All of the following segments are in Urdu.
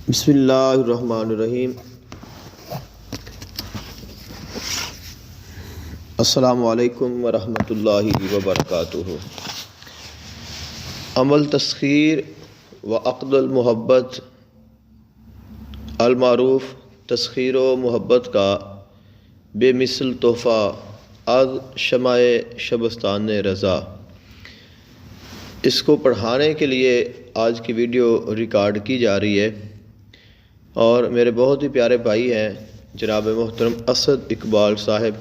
بسم اللہ الرحمن الرحیم۔ السلام علیکم ورحمۃ اللہ وبرکاتہ۔ عمل تسخیر و عقد المحبت المعروف تسخیر و محبت کا بے مثل تحفہ از شمع شبستان رضا، اس کو پڑھانے کے لیے آج کی ویڈیو ریکارڈ کی جا رہی ہے، اور میرے بہت ہی پیارے بھائی ہیں جناب محترم اسد اقبال صاحب،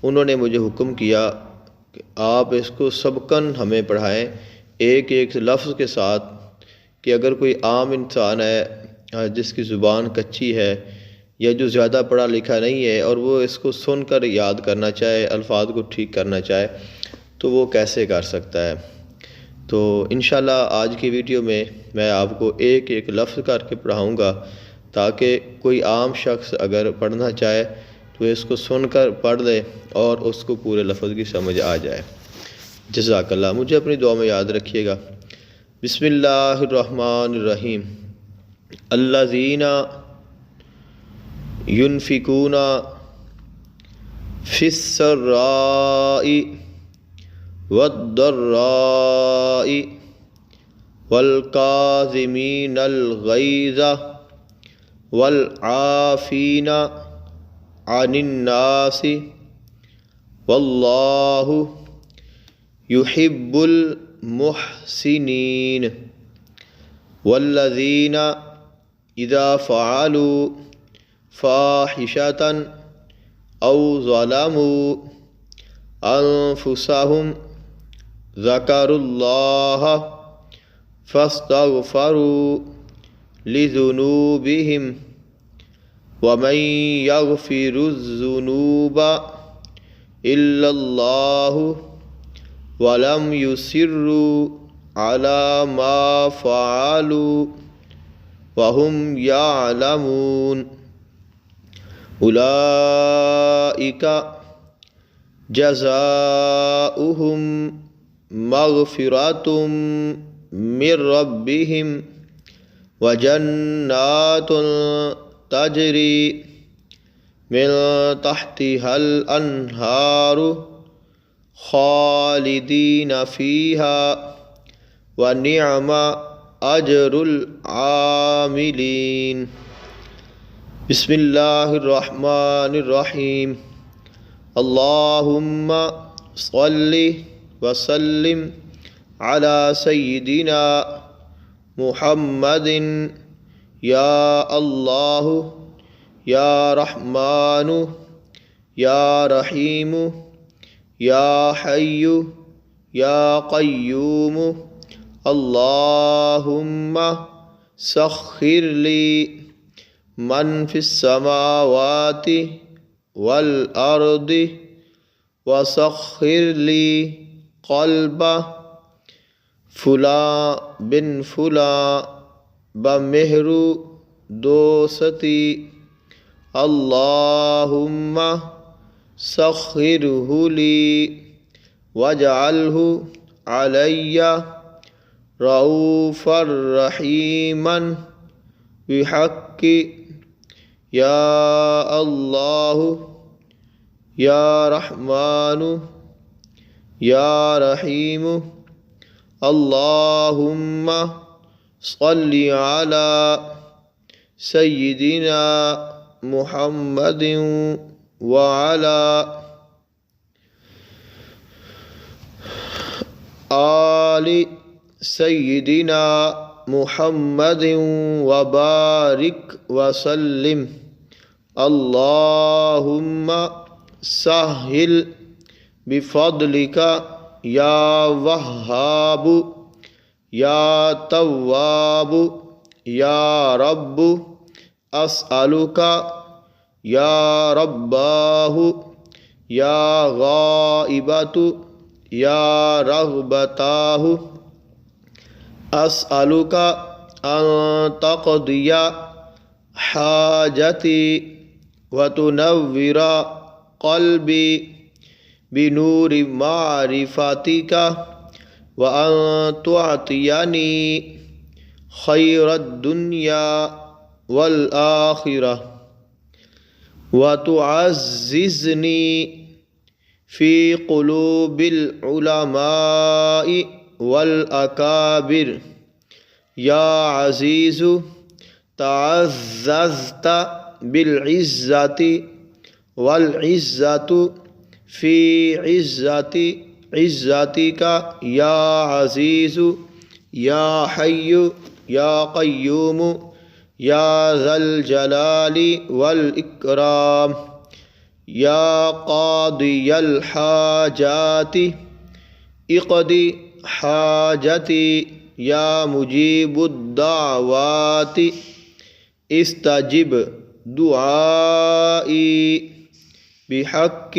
انہوں نے مجھے حکم کیا کہ آپ اس کو سبقاً ہمیں پڑھائیں ایک ایک لفظ کے ساتھ، کہ اگر کوئی عام انسان ہے جس کی زبان کچی ہے یا جو زیادہ پڑھا لکھا نہیں ہے اور وہ اس کو سن کر یاد کرنا چاہے، الفاظ کو ٹھیک کرنا چاہے، تو وہ کیسے کر سکتا ہے۔ تو انشاءاللہ آج کی ویڈیو میں آپ کو ایک ایک لفظ کر کے پڑھاؤں گا، تاکہ کوئی عام شخص اگر پڑھنا چاہے تو اس کو سن کر پڑھ لے اور اس کو پورے لفظ کی سمجھ آ جائے۔ جزاک اللہ۔ مجھے اپنی دعا میں یاد رکھیے گا۔ بسم اللہ الرحمن الرحیم۔ الذین ينفقون فی السراء والضراء والکاظمین الغیظ والعافین عن الناس واللہ یحب المحسنین، والذین اذا فعلوا فاحشۃ او ظلموا انفسهم ذکروا اللہ فاستغفروا لذنوبهم ومن یغفر الذنوب الا اللہ ولم یصروا علی ما فعلوا وهم یعلمون، اولئک جزاؤہم مغفرۃ من ربہم وجنات تجری من تحتها الانہار خالدین فیہا ونعم اجر العاملین۔ بسم اللہ الرحمن الرحیم۔ اللہم صل وسلم علی سیدنا محمد، یا اللہ یا رحمان یا رحیم یا حی یا قیوم، اللہم سخر لی من فی السماوات والارض وسخر لی قلب فلاں بن فلاں بمہر دوستی، اللہم سخرہ لی واجعلہ علی رؤوفا رحیما بحق یا اللہ یا رحمان یا رحیم، اللہم صل علی سیدنا محمد وعلی آل سیدنا محمد وبارک وسلم، اللہم سہل بفضلک یا وہاب یا تواب یا رب، اسألک یا رباہ یا غائبۃ یا رغبتاہ، اسألک ان تقضی حاجتی وتنور قلبی بنور معرفتک وأن تعطيني خير الدنيا والآخرة وتعززني في قلوب العلماء والأكابر يا عزيز تعززت بالعزة والعزة في عزتك يا عزيز يا حي يا قيوم يا ذا الجلال والإكرام يا قاضي الحاجات اقضي حاجتي يا مجيب الدعوات استجب دعائي بحق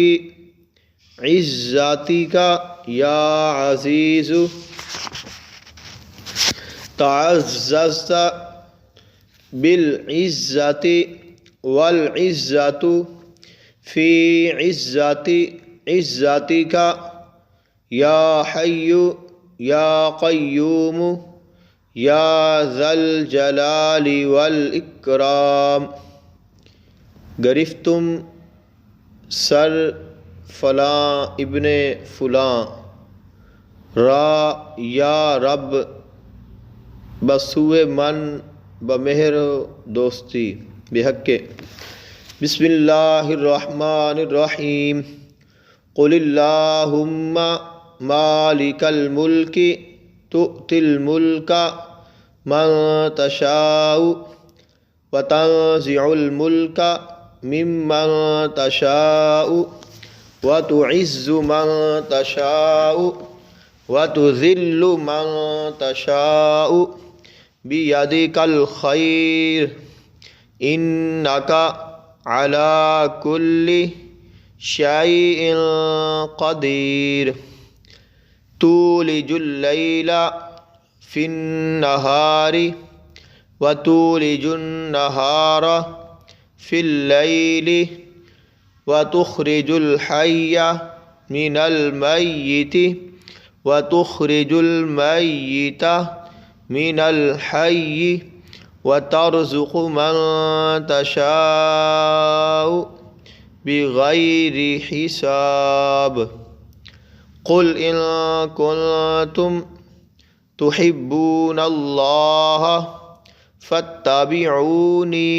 عزتك يا عزيز تعززت بالعزة والعزة في عزتك يا حي يا قيوم يا ذا الجلال والإكرام گرفتم سر فلاں ابن فلاں را یا رب بسوئے من بمہر دوستی بحق بسم اللہ الرحمن الرحیم قل اللہم مالک الملک تؤتی الملک من تشاء وتنزع الملک ممن تشاء وتعز من تشاء وتذل من تشاء بيدك الخير إنك على كل شيء قدير تولج الليل في النهار وتولج النهار في الليل وتخرج الحي من الميت وتخرج الميت من الحي وترزق من تشاء بغير حساب قل إن كنتم تحبون الله فاتبعوني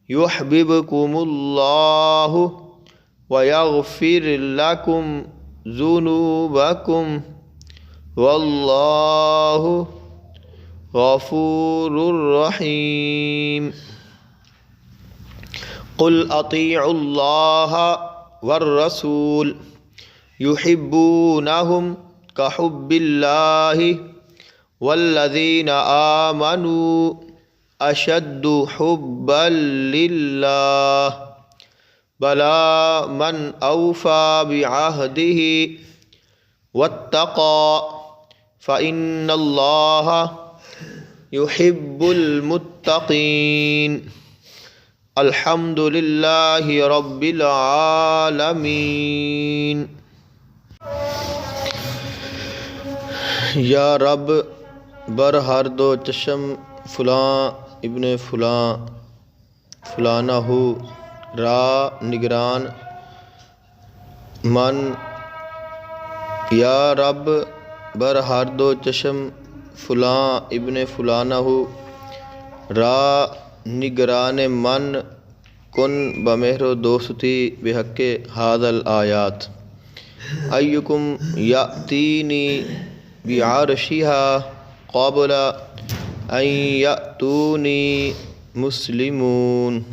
يحببكم الله ويغفر لكم ذنوبكم والله غفور رحيم قل أطيعوا الله والرسول يحبونهم كحب الله والذين آمنوا أشد حبا لله بلى من أوفى بعهده واتقى فإن الله يحب المتقين الحمد لله رب العالمين یا رب بر ہر دو چشم فلاں ابن فلاں فلانہ را نگران من یا رب بر ہر دو چشم فلاں ابن فلانہ را نگران من کن بمہر و دوستی بحق هذا الآیات ایکم یأتینی بعرشها قبل ان یأتونی مسلمون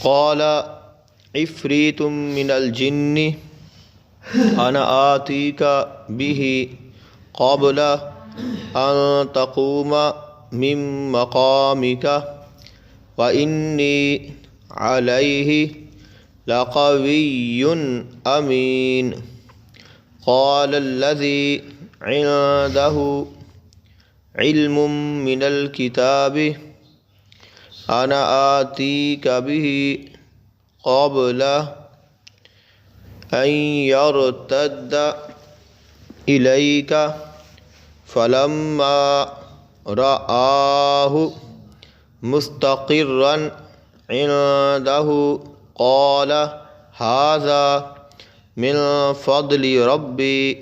قال عفریت من الجن انا آتیک به قبل ان تقوم من مقامک وإنی علیہ لقوی امین قال الذي عنده علم من الكتاب انا آتيك به قبل ان يرتد إليك فلما رآه مستقرا عنده قال هذا من فضل ربي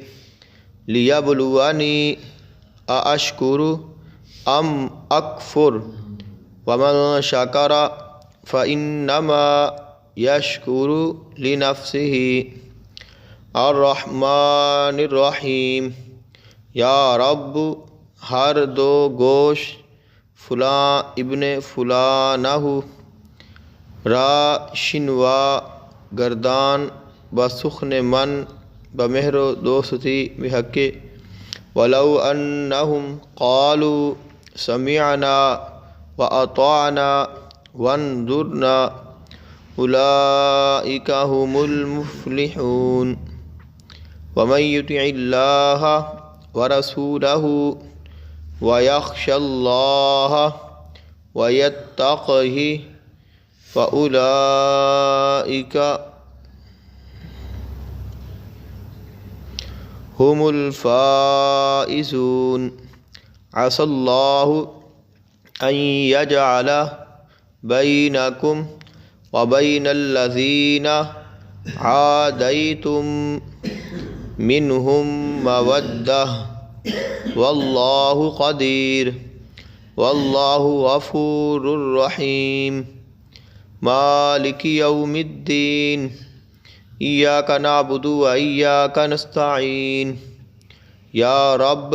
ليبلوني أأشكر أم أكفر ومن شكر فإنما يشكر لنفسه الرحمن الرحیم۔ یا رب ہر دو گوش فلاں ابن فلانہ را شنوا گردان بسخن من بمہر و دوستی بحق ولو انہم قالوا سمعنا واطعنا وانظرنا اولئک هم المفلحون۔ ومن يطع الله ورسوله ويخشى الله ويتقه فأولئك هم الفائزون۔ عسى الله أن يجعل بينكم وبين الذين عاديتم منهم مودة والله قدير والله غفور رحيم۔ مالك يوم الدين إياك نعبد وإياك نستعين۔ یا رب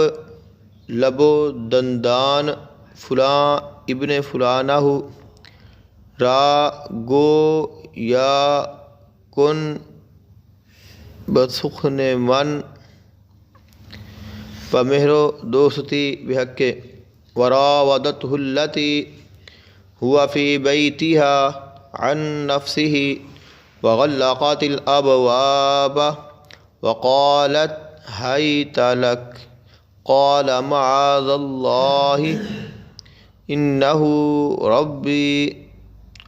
لب و دندان فلاں ابن فلانہ را گو یا کن بسخن من بمہر و دوستی بحق وراودته التي هو في بيتها عن نفسه وغلقت الأبواب وقالت هيت لك قال معاذ الله إنه ربي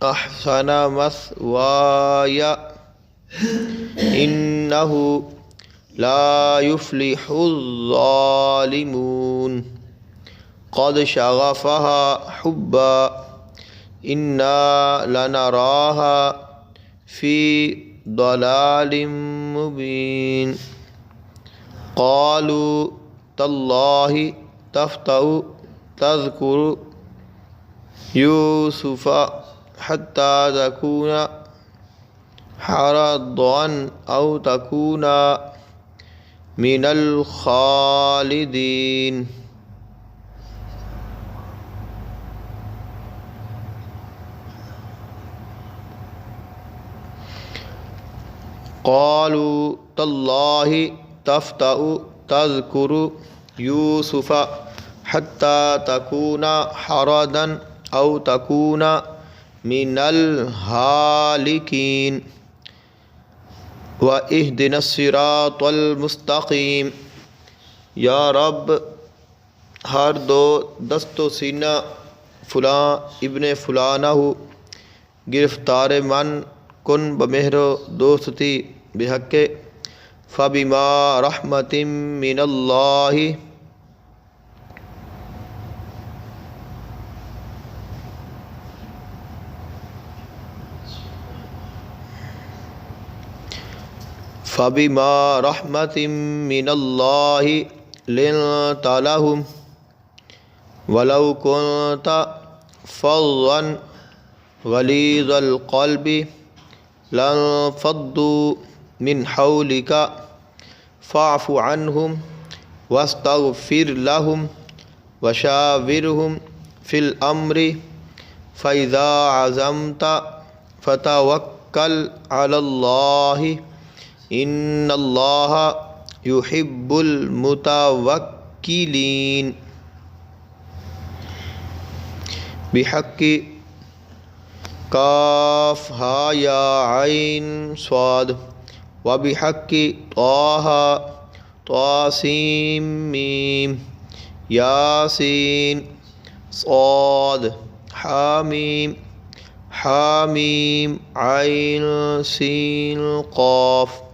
أحسن مثواي إنه لا يفلح الظالمون۔ قد شغفها حبا إنا لنراها في ضلال مبين۔ قالوا تالله تفتأ تذكر يوسف حتى تكون حرضا أو تكون من الخالدين۔ قالوا تالله تفتأ تذكر يوسف حتى تكون حرضا أو تكون من الهالكين وَإِهْدِنَا الصِّرَاطَ الْمُسْتَقِيمَ۔ یا رب ہر دو دست و سینہ فلاں ابن فلانہ گرفتار من کن بمہر و دوستی بحق فبما رحمت من اللہ فبما رحمت من اللہ لنت لهم ولو كنت فظا غلیظ القلب لانفضوا من حولك فاعف عنهم واستغفر لهم وشاورهم في الأمر فإذا عزمت فتوكل على الله إن الله يحب المتوكلين۔ بحق کاف ہا یا عین صاد وبحق طه طاسیم میم یاسین صاد حامیم حامیم عین سین قاف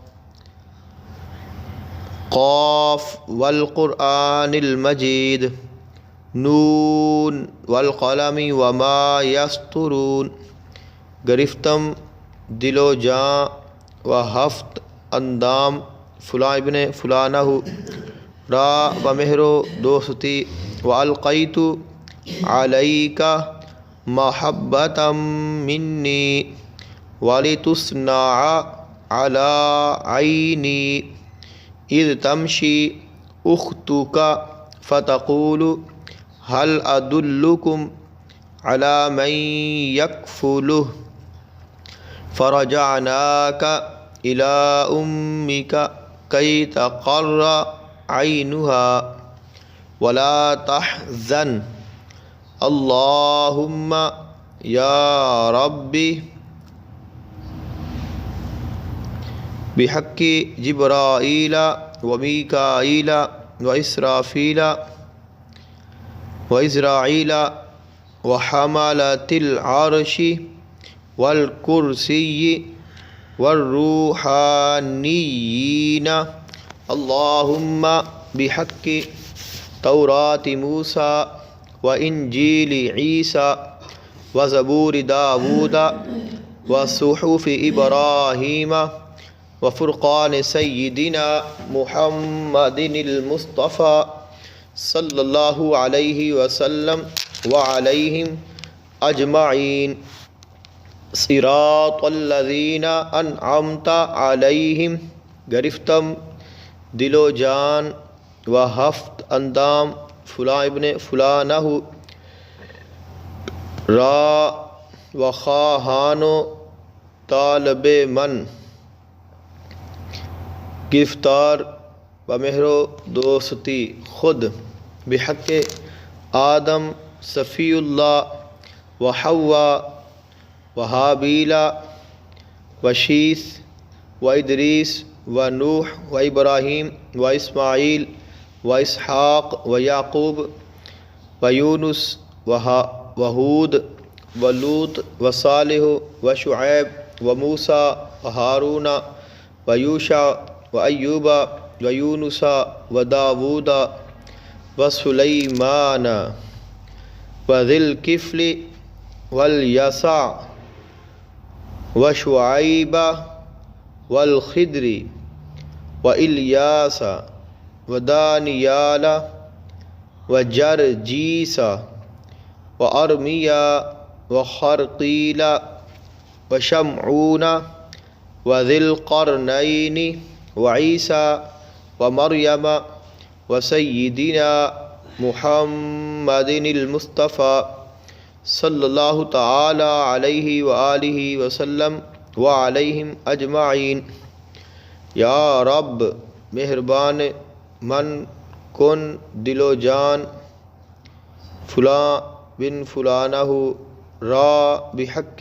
قاف والقرآن المجید نون والقلم وما یسطرون، گرفتم دل و جاں و ہفت اندام فلاں ابن فلانہ، را و مہر و دوستی، والقیت علیک محبتا منی ولتصنع علی عینی، اذ تمشی اختک فتقول هل ادلکم علی من یکفلہ، فرجعناک الی امک کی تقر عینها ولا تحزن، اللہم یا ربی بحق جبرائیل و میکائیل و اسرافیل و اسرائیل و حملۃ العرش والکرسی والروحانیین، اللہم بحق توراۃ موسیٰ و انجیل عیسیٰ و زبور داود و صحف ابراہیم و فرقان سیدنا محمد المصطفیٰ صلی اللہ علیہ وسلم وعلیہم اجمعین، صراط الذین انعمت علیہم، گرفتم دل و جان و ہفت اندام فلاں ابن فلانہ، را و خواہان و طالب من، گرفتار و مہر و دوستی خود، بحق آدم صفی اللہ و حوا و حابیل و شیث و ادریس و نوح و ابراہیم و اسماعیل و اسحاق و یعقوب و یونس و ہود و لوط و صالح و شعیب و موسیٰ و ہارون و یوشع و ایوب و یونس و داود و سلیمان و ذی الکفل والیسع و شعیب والخضر و الیاس و دانیال و جرجیس و ارمیا و خرقیل و شمعون و ذی القرنین و عیسیٰ و مریم و سیدنا محمد المصطفیٰ صلی اللہ تعالی علیہ وآلہ وسلم وعلیہم اجمعین، یا رب مہربان من کن دل و جان فلاں بن فلانہ، را بحق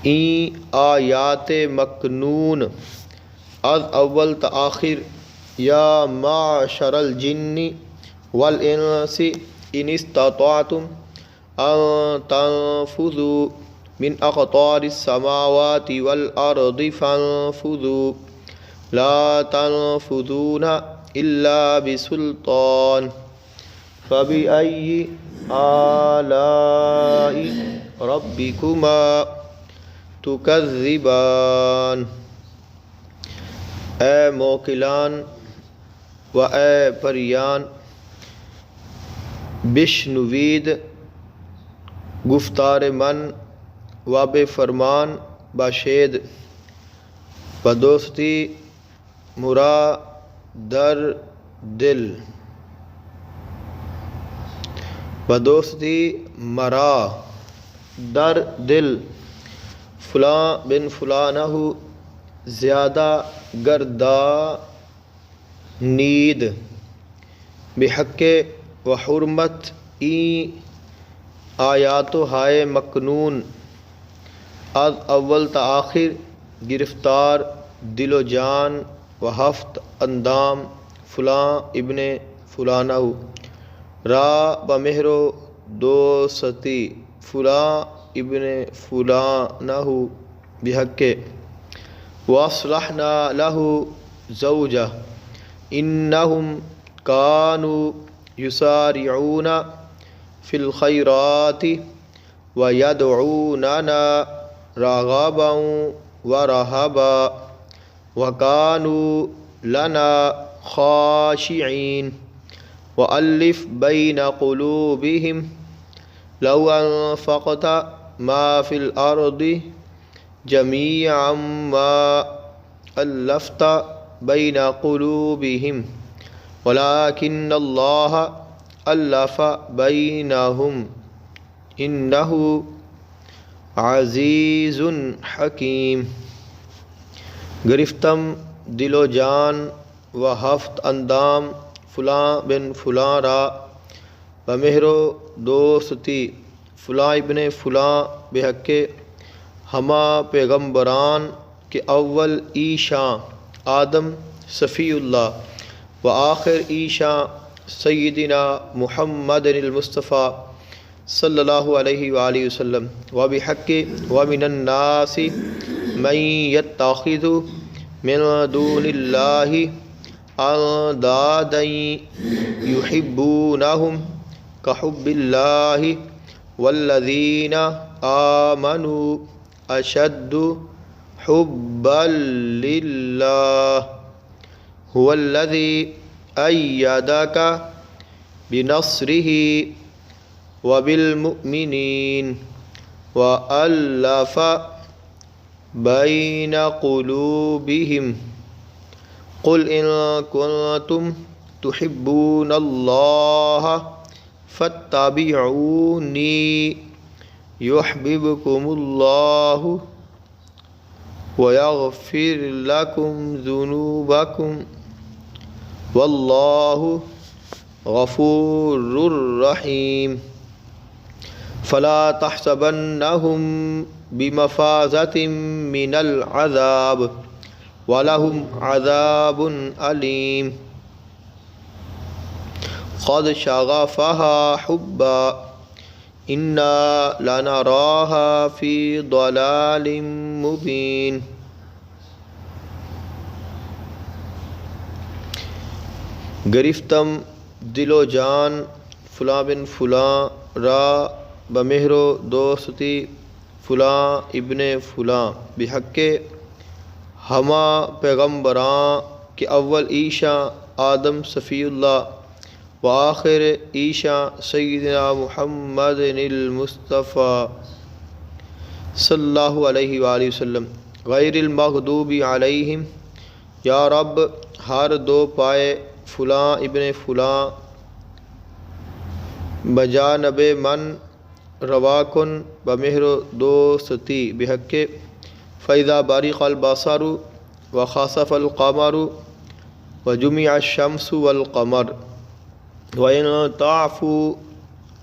این آیات مکنون، از اول تا آخر، یا معشر الجن والانس ان استطعتم ان تنفذوا من اقطار السماوات والارض فانفذوا لا تنفذون الا بسلطان، فبأي آلاء ربكما تكذبان، اے موکلان و اے پریان، بشنوید گفتار من و بے فرمان باشید، بدوستی مرا در دل، بدوستی مرا در دل، فلاں بن فلانہ زیادہ گردا نید، بحق و حرمت این آیات و ہائے مکنون، از اول تا آخر، گرفتار دل و جان و ہفت اندام فلاں ابن فلانہ، را بمہر و دوستی فلاں ابن فلانہ، بحق واصلحنا له زوجہ انہم كانوا يسارعون في الخيرات ويدعوننا رغبا ورهبا وكانوا لنا خاشعين وألف بين قلوبهم لو أنفقت ما في الأرض جميعا ما ألفت بين قلوبهم ولكن الله ألف بينهم إنه عزیز حکیم۔ گرفتم دل و جان و ہفت اندام فلاں بن فلاں را بمہر و دوستی فلاں ابن فلاں بحق ہما پیغمبران کے اول ایشاں آدم صفی اللہ و آخر ایشاں سیدنا محمد المصطفیٰ صلی اللہ علیہ وآلہ وسلم وبحق ومن الناس من يتخذ من دون اللہ اندادا يحبونهم كحب اللہ والذین آمنوا اشد حبا للہ هو الذی ایدک بنصرہ وبالمؤمنین وألف بین قلوبہم قل ان کنتم تحبون اللہ فاتبعونی یحببکم اللہ ویغفر لکم ذنوبکم واللہ غفور رحیم۔ فلا تحسبنهم بمفازة من العذاب ولهم عذاب أليم قد شغفها حبا إنا لنراها في ضلال مبين۔ گرفتم دل و جان فلاں بن فلاں را بمہر و دوستی فلاں ابن فلاں بحق ہما پیغمبراں کے اول ایشاں آدم صفی اللہ و آخر ایشاں سیدنا محمد المصطفیٰ صلی اللہ علیہ وآلہ وسلم غیر المغضوب علیہم یا رب ہر دو پائے فلاں ابن فلاں بجانب من رواکن بمہر دوستی بحق فإذا برق البصر وخسف القمر وجمع الشمس والقمر وإن تعفوا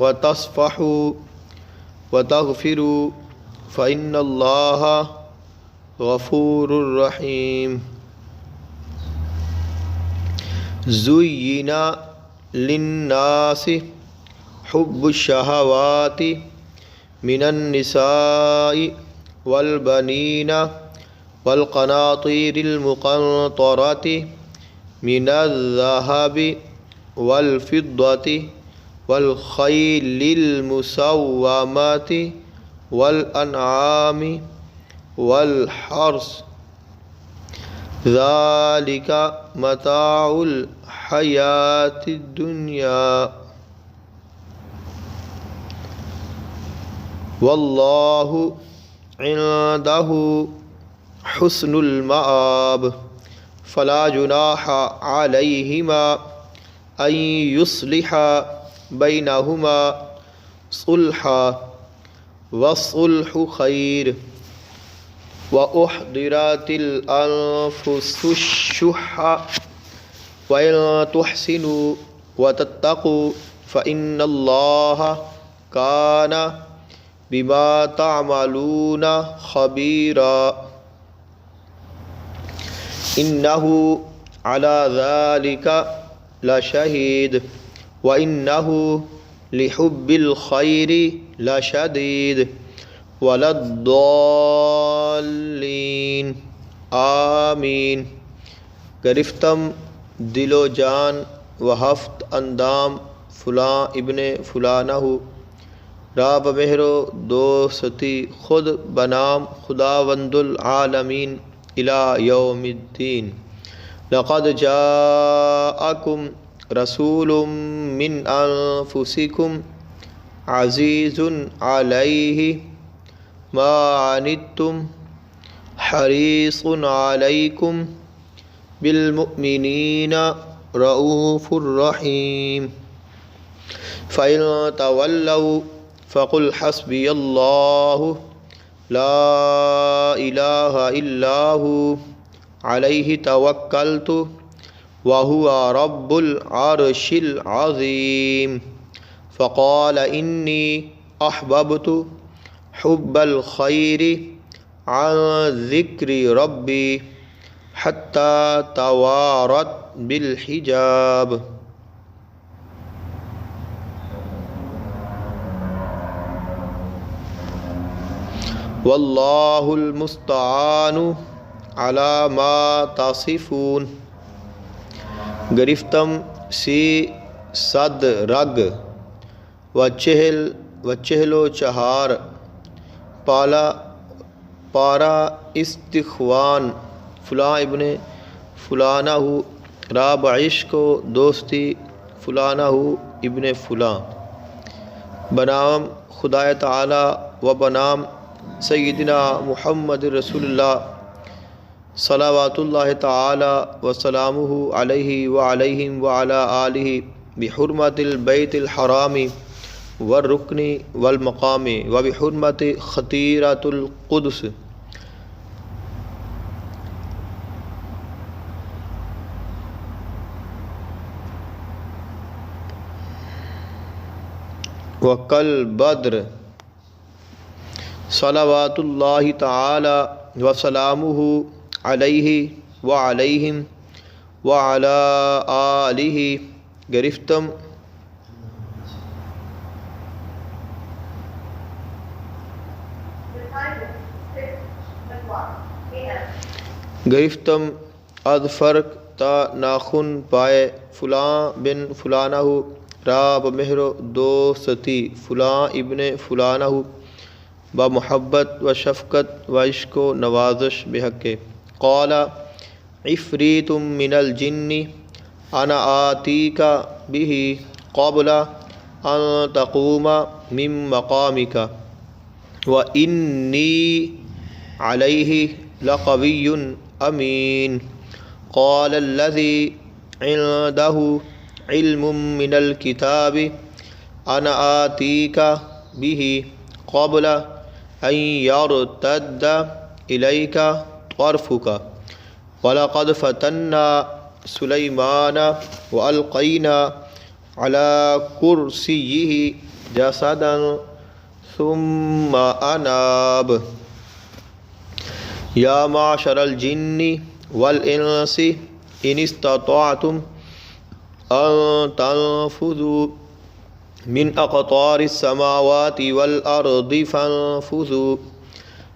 وتصفحوا وتغفروا فإن الله غفور رحيم۔ زين للناس حب الشہوات من النساء والبنین والقناطیر المقنطرة من الذهب والفضة والخیل المسومة والانعام والحرث ذلك متاع الحیاة الدنیا واللہ عنده حسن المآب فلا جناح علیہما ان یصلحا بینہما صلحا والصلح خیر وأحضرت الأنفس الشح وإن تحسنوا وتتقوا فإن الله كان بما تعملون خبيرا إنه على ذلك لشهيد وإنه لحب الخير لشديد وللضالین آمین۔ گرفتم دل و جان و ہفت اندام فلاں ابن فلانہ را بمہر و دوستی خود بنام خداوند العالمین الی یوم الدین لقد جاءکم رسول من انفسکم عزیز علیہ ما عنتم حریص علیکم بالمؤمنین رؤوف الرحیم فإن تولوا فقل حسبی اللہ لا الہ الا هو علیہ توکلت وهو رب العرش العظیم فقال انی احببت حب الخیر عن ذکر ربی حتی توارت بالحجاب۔ واللہ المستعان علی ما تصفون۔ گرفتم سی صد رگ و چہل و چہار پارا استخوان فلاں ابن فلانہ را بعشق و دوستی فلانہ ابن فلاں بنام خدائے تعالی و بنام سیدنا محمد رسول اللہ صلوات اللہ تعالی وسلامہ علیہ وعلیہم وعلی آلہ بحرمت البیت الحرام والرکن والمقام وبحرمت خطیرۃ القدس وکالبدر صلوات اللہ تعالی وسلامہ علیہ وعلیہم وعلی آلہ گرفتم از فرق تا ناخن پائے فلاں بن فلانہ را بمہر دوستی فلاں ابن فلانہ با محبت و شفقت و عشق و نوازش بحق قال عفریت من الجن انا آتیک به قبل ان تقوم من مقامک و انی علیہ لقوی امین قال الذی عنده علم من الکتاب انا آتیک به قبل ان یرتد الیک طرفک وَلَقَدْ فَتَنَّا سُلَيْمَانَ وَأَلْقَيْنَا عَلَى كُرْسِيِّهِ جَسَدًا ثُمَّ أَنَابَ يَا مَعْشَرَ الْجِنِّ وَالْإِنسِ إِنِ اسْتَطَعْتُمْ أَن تَنفُذُوا مِنْ أَقْطَارِ السَّمَاوَاتِ وَالْأَرْضِ فَانفُذُوا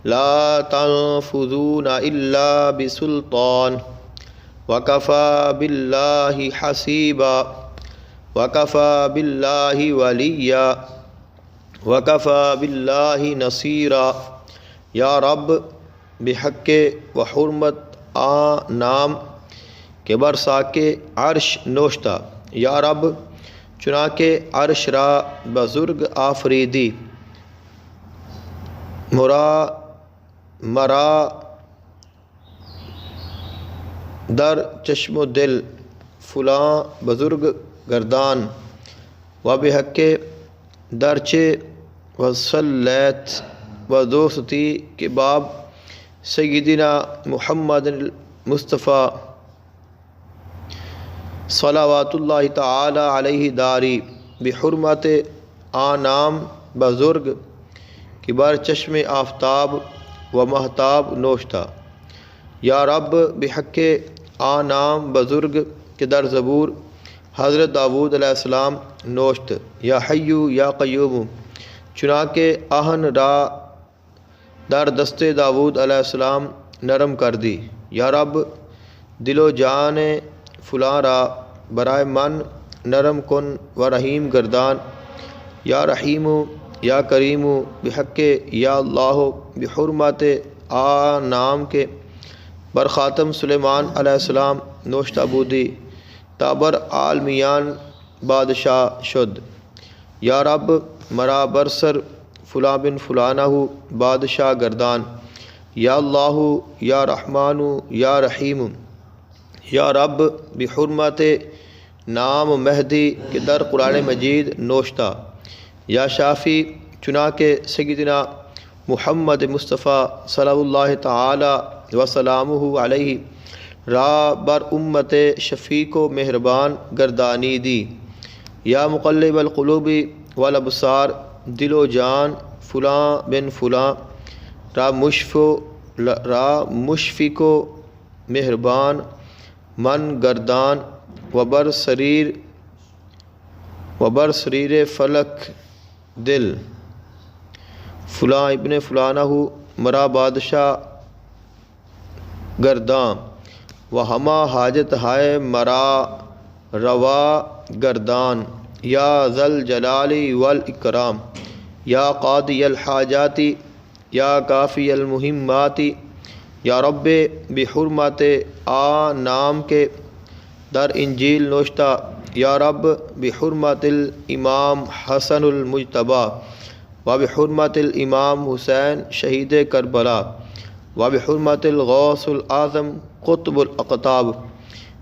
لا تنفذون إلا بسلطان وكفى بالله حسيبا وكفى بالله وليا وكفى بالله نصيرا یا رب بحق و حرمت نام کے برسا کے عرش نوشتا یا رب چنانکہ عرش را بزرگ آفریدی مرا در چشم و دل فلاں بزرگ گردان و بحق درچے و صلیت و دوستی کے باب سیدنا محمد مصطفیٰ صلوات اللہ تعالی علیہ داری بحرمت نام بزرگ کہ بر چشم آفتاب و مہتاب نوشتا یا رب بحق نام بزرگ کے در زبور حضرت داود علیہ السلام نوشت یا حیو یا قیوم چنانکہ آہن را در دست داود علیہ السلام نرم کر دی یا رب دل و جان فلاں را برائے من نرم کن و رحیم گردان، یا رحیم یا کریم بحق یا اللہ بحرمت آ نام کے بر خاتم سلیمان علیہ السلام نوشتہ بودی تابر عالمیان بادشاہ شد۔ یا رب مرا برسر فلاں بن فلانہ بادشاہ گردان، یا اللہ یا رحمان یا رحیم، یا رب بحرمت نام مہدی کے در قرآن مجید نوشتہ، یا شافی چنانکہ سیدنا محمد مصطفیٰ صلی اللہ تعالی وسلامہ علیہ را بر امت شفیق و مہربان گردانی دی۔ یا مقلب القلوب والابصار دل و جان فلاں بن فلاں را مشفق و مہربان من گردان وبر سریر فلک دل فلاں ابن فلانہ مرا بادشاہ گرداں، و ہما حاجت ہائے مرا روا گردان، یا ذل جلال والاکرام، یا قاضی الحاجات یا کافی المہمات، یا رب بحرمت آ نام کے در انجیل نوشتہ، یا رب بحرمت الامام حسن المجتبی و بحرمت الامام حسین شہید کربلا و بحرمت الغوث الاعظم قطب الاقطاب،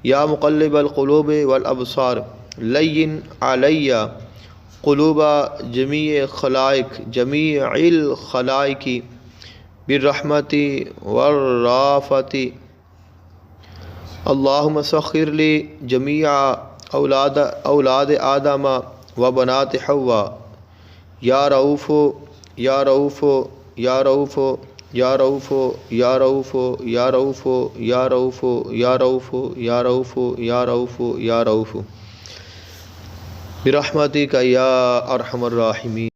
یا مقلب القلوب والابصار لین علی قلوب جمیع الخلائق بالرحمت والرافت، اللہم سخر لی جمیع اولاد آدم و بنات حوا، یا رؤوف یا رؤوف یا رؤوف یا رؤوف یا رؤوف یا رؤوف یا رؤوف یا رؤوف یا رؤوف یا رؤوف یا رؤوف برحمتک یا ارحم الراحمین۔